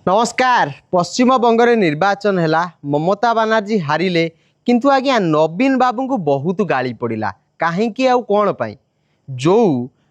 नमस्कार। पश्चिम बंगरे निर्वाचन है, ममता बानर्जी हारिले किंतु आज्ञा नवीन बाबू को बहुत गाड़ी पड़ा कहीं कौन पाई जो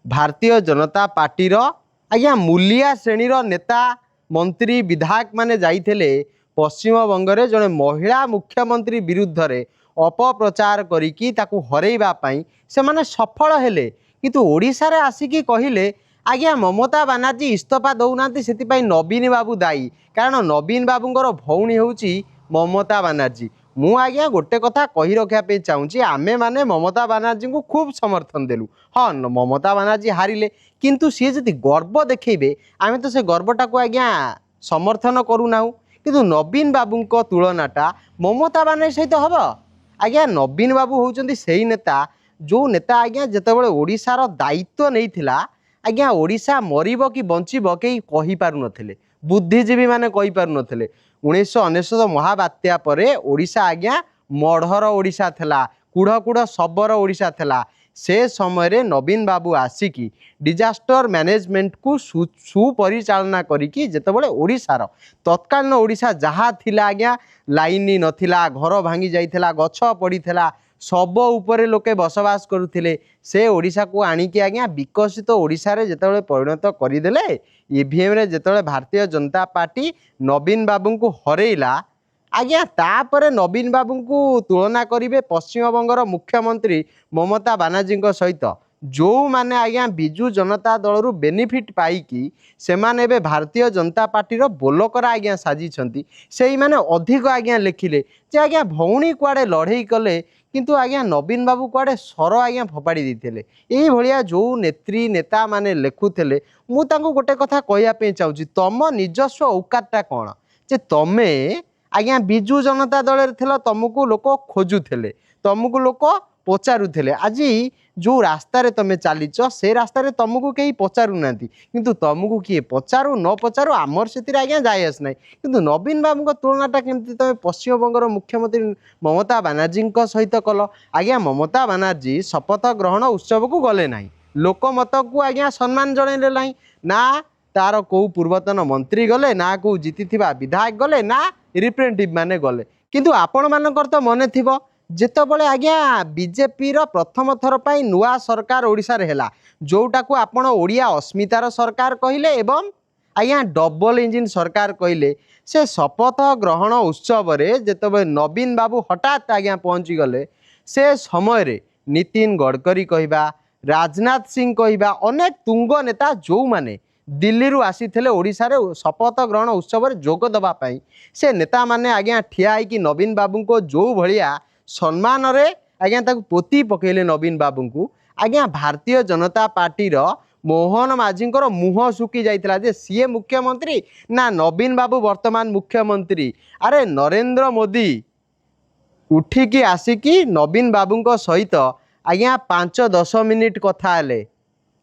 भारतीय जनता पार्टी आज्ञा मूलिया श्रेणीर नेता मंत्री विधायक माने जाइथिले पश्चिम बंगरे जड़े महिला मुख्यमंत्री विरुद्ध रे अपप्रचार करिकी ताकू हरैबा पाई से माने सफल हेले किंतु ओडिशा रे आसिकी कहिले आज्ञा ममता बानर्जी इस्तीफा दौना से नवीन बाबू दायी कारण नवीन बाबूंर भौणी हूँ ममता बानर्जी। मु आज्ञा गोटे कथा कही रखापी चाहूँगी आमे माने ममता बानर्जी को खूब समर्थन देलु। हाँ ममता बानर्जी हारिले किंतु सी जदि गर्व देखिए आमे तो से गर्वटा को आज्ञा समर्थन करूना किंतु नवीन बाबू तुलनाटा ममता बानर्जी सहित हम आज्ञा नवीन बाबू होउचंदी सेही नेता जो नेता आज्ञा जितेबाला ओडिशार दायित्व नहीं आज्ञा ओडिशा मरिब कि बंचिब कई कही पारु नथिले बुद्धिजीवी माने कही पारु नथिले 1999 महाबात्या परे ओडिशा आज्ञा मढ़र ओडिशा थला कुढ़ कुढ़ शबर ओडिशा थला से समय रे नवीन बाबू आसिकी डिजास्टर मैनेजमेंट को सुपरिचालना करिकी जेतेबेले ओडिशार तत्कालीन ओडिशा जहाँ थिला आज्ञा लाइन नथिला घर भांगी जाइथिला गछ पड़ीथिला सब उपरे लोके बसवास करुथिले से ओडिशा को आनिकी आज्ञा विकसित ओडिशा रे जेतेबेले परिणत करिदेले ईवीएम रे जेतेबेले भारतीय जनता पार्टी नवीन बाबू को हरैला आज्ञा तापर नवीन बाबू को तुलना करिवे पश्चिम बंगर मुख्यमंत्री ममता बानर्जी सहित जो माने आज्ञा बिजु जनता दल रु बेनिफिट पाइकी से माने बे भारतीय जनता पार्टी रो बोलकर आज्ञा साजी छंती सेही माने अधिक आज्ञा लिखिले जे आज्ञा भौणी कुआडे लड़ई कले किंतु आज्ञा नवीन बाबू कुआडे सर आज्ञा फपाड़ी देथिले एही भलिया जो नेत्री नेता माने लेखुथिले मु तांको गोटे कथा कहया पे चाहूची तम निजस्व औकातटा कोन जे तमे आज्ञा बिजु जनता दल रे थिला तुमको लोक खोजुथिले तुमको लोक पचारुथिले आज जो रास्तार तुम चलीच से रास्तार तुमको कहीं पचारू ना किंतु तुमको किए पचारू न पचारू आमर से आज्ञा जाए आस ना किंतु नवीन बाबू तुलनाटा केमती तुम पश्चिम बंगर मुख्यमंत्री ममता बानर्जी सहित कल आज्ञा ममता बानर्जी शपथ ग्रहण उत्सव को गले ना लोकमत को आज्ञा सम्मान जनइले ना तार कौ पूर्वतन मंत्री गले ना कौ जीति विधायक गले ना रिप्रेजेंटेटिव माने गले किंतु आपण मानकर तो मन थी जेतबले आज्ञा बीजेपी रो प्रथम थर पाई नुआ सरकार ओडिशा रे हैला जोटा को आपण ओडिया अस्मितार सरकार कहिले एवं आज्ञा डबल इंजिन सरकार कहिले से शपथ ग्रहण उत्सव रे जेतबले नवीन बाबू हठात आज्ञा पहुंची गले से समय रे नितिन गडकरी कहिबा राजनाथ सिंह कहिबा अनेक तुंग नेता जो माने दिल्ली रु आसीथिले ओडिशा रे शपथ ग्रहण उत्सव रे जोग दबा पाई से नेता माने आज्ञा ठिया कि नवीन बाबू को जो भलिया सम्मान रे आज्ञा ताकू पोती पकेले नवीन बाबू को आज्ञा भारतीय जनता पार्टी रो मोहन माझी मुह सुखी जाइतिला जे सीए मुख्यमंत्री ना नवीन बाबू वर्तमान मुख्यमंत्री अरे नरेंद्र मोदी उठिकी आसिकी नवीन बाबू सहित आज्ञा 5-10 मिनिट कथा हेले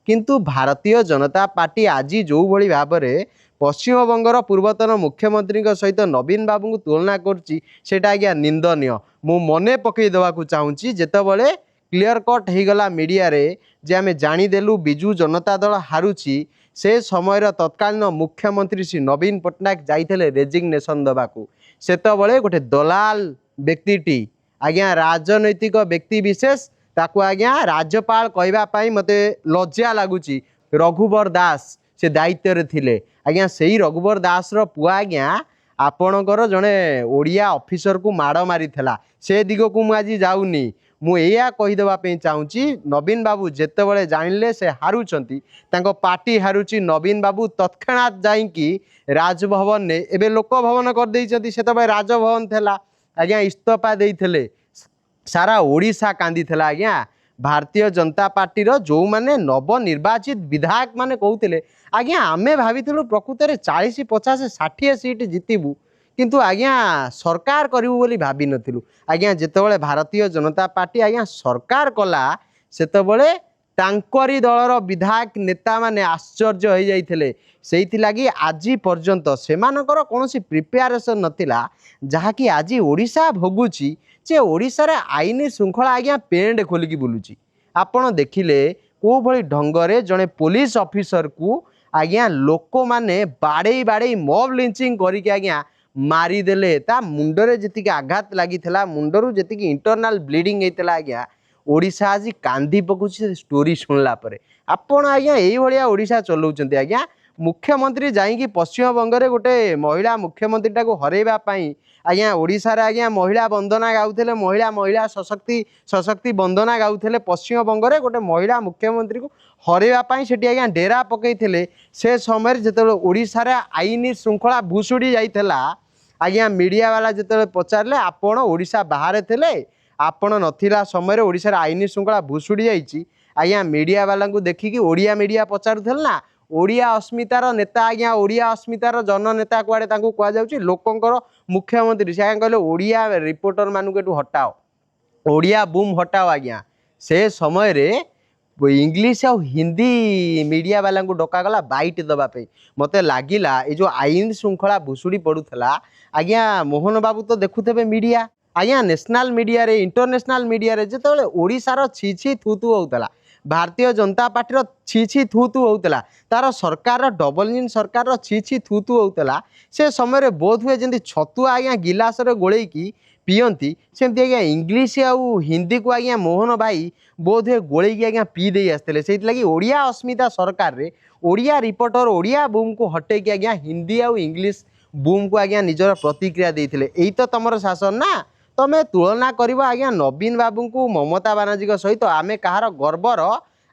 किंतु भारतीय जनता पार्टी आज जो भली भाव में पश्चिम बंगर पूर्वतन मुख्यमंत्री सहित नवीन बाबू को तुलना करटा आज्ञा निंदनीय मु मने पकई देवा चाहूँगी जेतबले क्लियर कट हो गला मीडिया रे जे आमे जानीदेलु बिजु जनता दल हारुची से समय तत्कालीन मुख्यमंत्री श्री नवीन पट्टनायक जाइथिले रेजिग्नेशन देवाकू सेतबले गोटे दलाल व्यक्तिटी आज्ञा राजनैतिक व्यक्ति विशेष ताकू आज्ञा राज्यपाल कहवाई मते लज्जा लगुच रघुवर दास से दायित्व रे थिले आज्ञा से रघुवर दास रो पुआ आज्ञा आपणकर जड़े ओडिया ऑफिसर को माड़ मारी से दिग को मुझे जाऊनी मुझे कहीदेवाई चाहूँगी नवीन बाबू जितेबले जानिले से हारुचंती तांको पार्टी हारुची नवीन बाबू तत्क्षणात जाइकी राजभवन ने एबे लोक भवन कर देइचंती सेतबे राजभवन थेला आज्ञा इस्तीफा देइथिले सारा ओडिशा कांदी थेला आज्ञा भारतीय जनता पार्टी रो जो माने नवनिर्वाचित विधायक माने कहते आज्ञा आमे भाविथिलु प्रकृत में 40-50-60 सीट जितबू किंतु आज्ञा सरकार करिबु बोली भाभी नथिलु आज्ञा जेतेबेले भारतीय जनता पार्टी आज्ञा सरकार कला सेतेबेले तांकरी दलर विधायक नेता माने आश्चर्य हो जाइथिले सेइथि लागी आज पर्यंत सेमानकर कोनोसी प्रिपेरेसन नथिला जहाँकि आज ओडिशा भोगुची जे ओडिशा रे आईन श्रृंखला आज्ञा पेंड खोलिकी बुलुची आपण देखिले को भली ढंगरे जड़े पुलिस ऑफिसर को आज्ञा लोक मैंने बाड़े बाड़े मब लिंचिंग करके आज्ञा मारिदेले ता मुंडरे जी आघात लगी मुंडरू जी इंटरनाल ब्लीडिंग होता आज्ञा ओडिशा आज कांदी पकुची स्टोरी शुणला परे आपण आज्ञा ये ओडिशा चलाउछन्ती आज्ञा मुख्यमंत्री जाइकी पश्चिमबंग में गोटे महिला मुख्यमंत्री टाको हरैबा पई आज्ञा ओडिशा रे आज्ञा महिला वंदना गाउथले महिला महिला सशक्ति सशक्ति वंदना गाउथले पश्चिमबंग में गोटे महिला मुख्यमंत्री को हरैबा पई सेठी आज्ञा डेरा पकईथिले से समय जेतेबेले ओडिशा रे आईन श्रृंखला भुसुड़ी जाइथला आज्ञा मीडिया वाला जेतेबेले पचारले आपण ओडिशा बाहर थिले आपण नथिला समय ओडिशा रे आईन श्रृंखला भुसुड़ी जाइछि आज्ञा मीडिया वाला को देखिकी ओडिया मीडिया पचारुथल ना ओडिया अस्मितार नेता आज्ञा ओडिया अस्मितार जननेता कुआडे तांको कुआ जाउछि लोकंकर मुख्यमंत्री से कहले ओडिया रिपोर्टर मानू हटाओ ओडिया बूम हटाओ आज्ञा से समय रे इंग्लिश आ हिंदी मीडिया वाला को डकागला बाइट दबापे मते लागिला ये जो आईन श्रृंखला भुसुड़ी पड़ूला आज्ञा मोहन बाबू तो देखुथे मीडिया आज्ञा नेशनल मीडिया रे इंटरनेशनल मीडिया रे जेतेबेले ओडिशार छी छी थू थू होउतला भारतीय जनता पार्टी छी छी थू थू होउतला तार सरकार डबल इंजन सरकार छी छी थू थू होउतला से समय बोध हुए जमी छतुआ आज्ञा गिलास रे गोलेकी पियंती सेमती आज्ञा इंग्लिश आउ हिंदी को आज्ञा मोहन भाई बोध हुए गोलेकी आज्ञा पी दे आसते से लगी ओडिया अस्मिता सरकार रे ओडिया रिपोर्टर ओडिया बूम को हटेकी आज्ञा हिंदी आउ इंग्लिश बूम को आज्ञा निजर प्रतिक्रिया देते यही तो तुम शासन ना तमें तुलना कर आज्ञा नवीन बाबू को ममता बानार्जी सहित आमे कहार गर्वर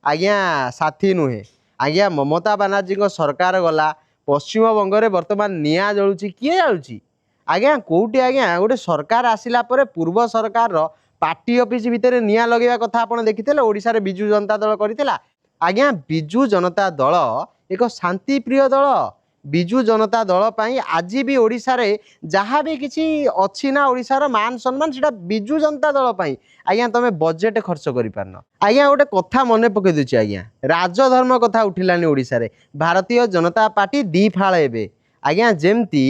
आज्ञा साथी नुहे आज्ञा ममता बानार्जी सरकार गला पश्चिमबंग में बर्तमान निआ जलुची किए जलुची आज्ञा कौटी आज्ञा गोटे सरकार आसिला परे पूर्व सरकार पार्टी ऑफिस भितर निआ लगेवा कथा आपण देखिथिले ओडिशा रे बिजू जनता दल करितला आज्ञा बिजू जनता दल एक शांति प्रिय दल बिजू जनता दल पाई आज भी ओडिशा रे जहाँ भी किसी अच्छी ना ओडिशार मान सम्मान सेटा बिजू जनता दल पाई आज्ञा तमे बजेट खर्च करि पारन आज्ञा गोटे कथा मन पकई दुची आज्ञा राजधर्म कथा उठिलानी ओडिशा रे भारतीय जनता पार्टी दी फाळ एबे आज्ञा जेमती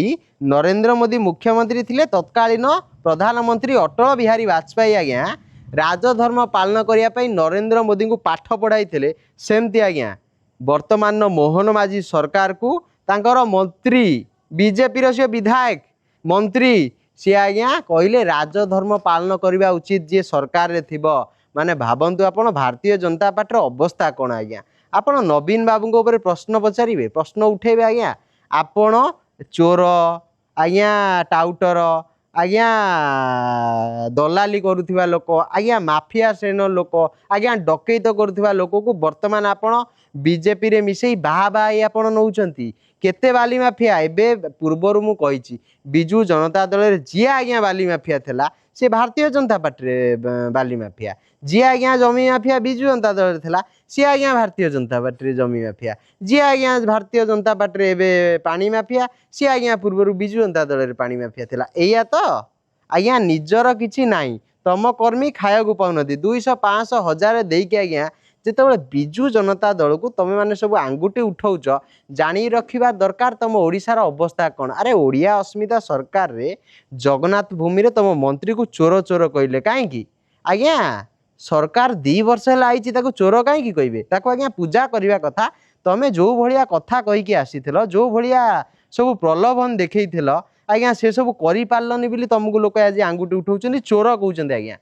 नरेंद्र मोदी मुख्यमंत्री थिले तत्कालीन प्रधानमंत्री अटल बिहारी वाजपेयी आज्ञा राजधर्म पालन करिया पई नरेंद्र मोदी को पाठ पढ़ाई थिले सेमती आज्ञा वर्तमान मोहन माझी सरकार को तांकर मंत्री बीजेपी रे विधायक मंत्री सी आज्ञा कहले राजधर्म पालन करने उचित जी सरकार रे थिबो माने भावंतु आपण भारतीय जनता पार्टी अवस्था कौन आज्ञा आपण नवीन बाबू ऊपर प्रश्न पचारे प्रश्न उठेबे आज्ञा आपण चोर आज्ञा टाउटर आज्ञा दलाली करुवा लोक आज्ञा माफिया श्रेणी लोक आज्ञा डकैत करुवा लोक को वर्तमान आपण बीजेपी रे मिसई बाहा बाहा आपण नौचंती केते बाली माफिया एबे पूर्वर मु कहिछि बिजू जनता दल रे जी आज्ञा बाली माफिया थला से भारतीय जनता पार्टी रे बाली माफिया जी आज्ञा जमी माफिया बिजू जनता दल रे थला सी आज्ञा भारतीय जनता पार्टी रे जमी माफिया जी आज्ञा भारतीय जनता पार्टी रे एबे पानी माफिया सी आज्ञा पूर्वर बिजू जनता दल रे पानी माफिया थला एया तो आज्ञा निजर किछि नाही तम कर्मी खाया को पाउनती 200 500 1000 देके आज्ञा जितेबाला बिजू जनता दल को तुम मैंने सब आंगुठी उठाऊच जानी रखा दरकार तुम ओडिशार अवस्था कौन अरे ओडिया अस्मिता सरकार रे जगन्नाथ भूमि रे तुम मंत्री को चोर चोर कहले कहीं आज्ञा सरकार 2 वर्ष है चोर कहीं कहे आज्ञा पूजा करने कथा तुम जो भाया कथा कहीकि आसी जो भाया सब प्रलोभन देखई आज्ञा से सब कर बोली तुमको लोक आज आंगुठी उठाऊँ चोर कहते आज्ञा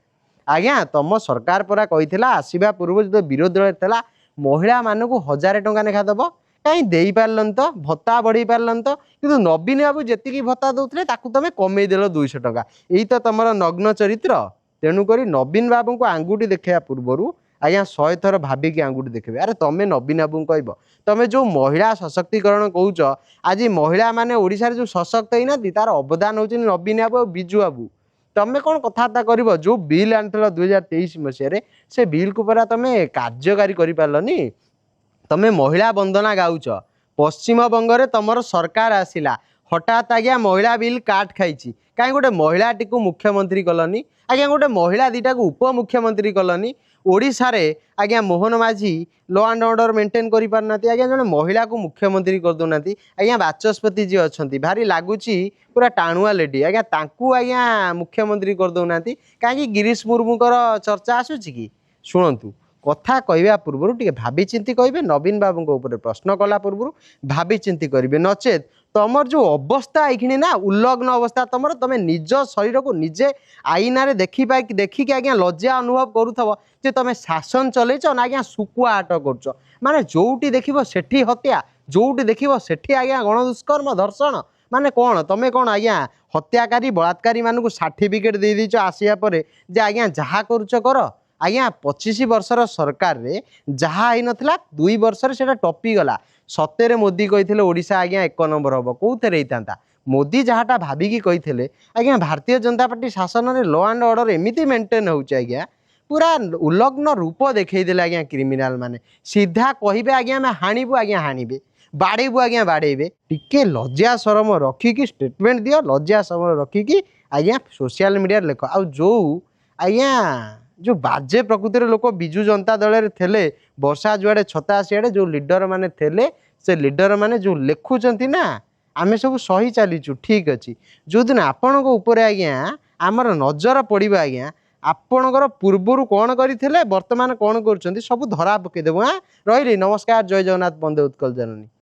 आज्ञा तुम सरकार परा कही आसवा पूर्व जो विरोध दल था महिला मानक 1000 टंका लेखा दब कहीं दे पार्लन तो भत्ता बढ़े पार्लन तो कि नवीन बाबू जी भत्ता दौले तुम कमेदेल 200 टंका यही तो तुम नग्न चरित्र तेणुक नवीन बाबू को आंगुठी देखा पूर्वर आज्ञा 100 थर भाविकी आंगुठी देखे अरे तुम्हें नवीन बाबू कह तुम जो महिला सशक्तिकरण कौच आज महिला माने ओडिशा रे जो सशक्त होना तार अवदान हो नवीन बाबू और बिजू बाबू तमें कौन कथबार्ता कर जो बिल आनी 2023 मसीह से बिल को परा तुम कार्यकारी करनी तुम महिला वंदना गाउच पश्चिमबंग में तुम सरकार आसिला हठात आज्ञा महिला बिल काट खाई कहीं गोटे महिला टी मुख्यमंत्री कलनी आज्ञा गोटे महिला दीटा को उपमुख्यमंत्री कलनी ओडिशा रे आज्ञा मोहन माझी लॉ एंड ऑर्डर मेंटेन करि पारना आज्ञा जने महिला को मुख्यमंत्री कर दोना आज्ञा बाचस्पति जी अच्छा भारी लगुच पूरा टाणुआ लेडी आज्ञा तांकू आज्ञा मुख्यमंत्री कर दोना कहीं गिरीश मुर्मू चर्चा आसूची कि शुणु कथा कहवा पूर्व टे भावी चिंती कहे नवीन बाबू ऊपर प्रश्न कला पूर्व भावी चिंती करेंगे नचेत तुमर जो अवस्था ये ना उल्लग्न अवस्था तुम तुम निज शरीर को निजे आईना देखिक आज्ञा लज्जा अनुभव करूथब जे तुम शासन चलैच ना आज्ञा सुकुआ आट कर माने जोटी देखिबो सेठी हत्या जोटी देखिबो सेठी आज्ञा गणदुष्कर्म धर्षण माने कौन तुम कौन आज्ञा हत्याकारी बलात्कारी मानू सर्टिफिकेट दे दीच आसिया परे जे आज्ञा जहाँ करुच कर आज्ञा 25 वर्षर सरकार रे जहाँ ही नथिला 2 वर्ष से टपी गला सतेरे मोदी कही ओडिशा आज्ञा 1 नंबर हम कौन होता मोदी जहाँटा भाविकी कही आज्ञा भारतीय जनता पार्टी शासन में लॉ एंड ऑर्डर एमती मेंटेन होज्ञा पूरा उल्लग्न रूप देखईदे आज्ञा क्रिमिनाल माने सीधा कहे आज्ञा आम हाणीबू आज्ञा हाणीबे बाड़ेबू आज्ञा बाड़ेबे टिके लज्जा शरम रखिकी स्टेटमेंट दियो लज्जा शरम रखिकी आज्ञा सोशल मीडिया लेख आ जो आज्ञा जो बाजे प्रकृतिर लोक विजु जनता दल थे वर्षा जुआड़े छता सियाड़े जो लीडर माने थे से लीडर माने जो लिखुंट ना आमे सब सही चलीचु ठीक अच्छे जो दिन आपण आज्ञा आमर नजर पड़ा आज्ञा आपणकर पूर्वर कौन करते वर्तमान कौन कर सब धरा पकईदेव हाँ रही नमस्कार जय जगन्नाथ बंदे उत्कल जननी।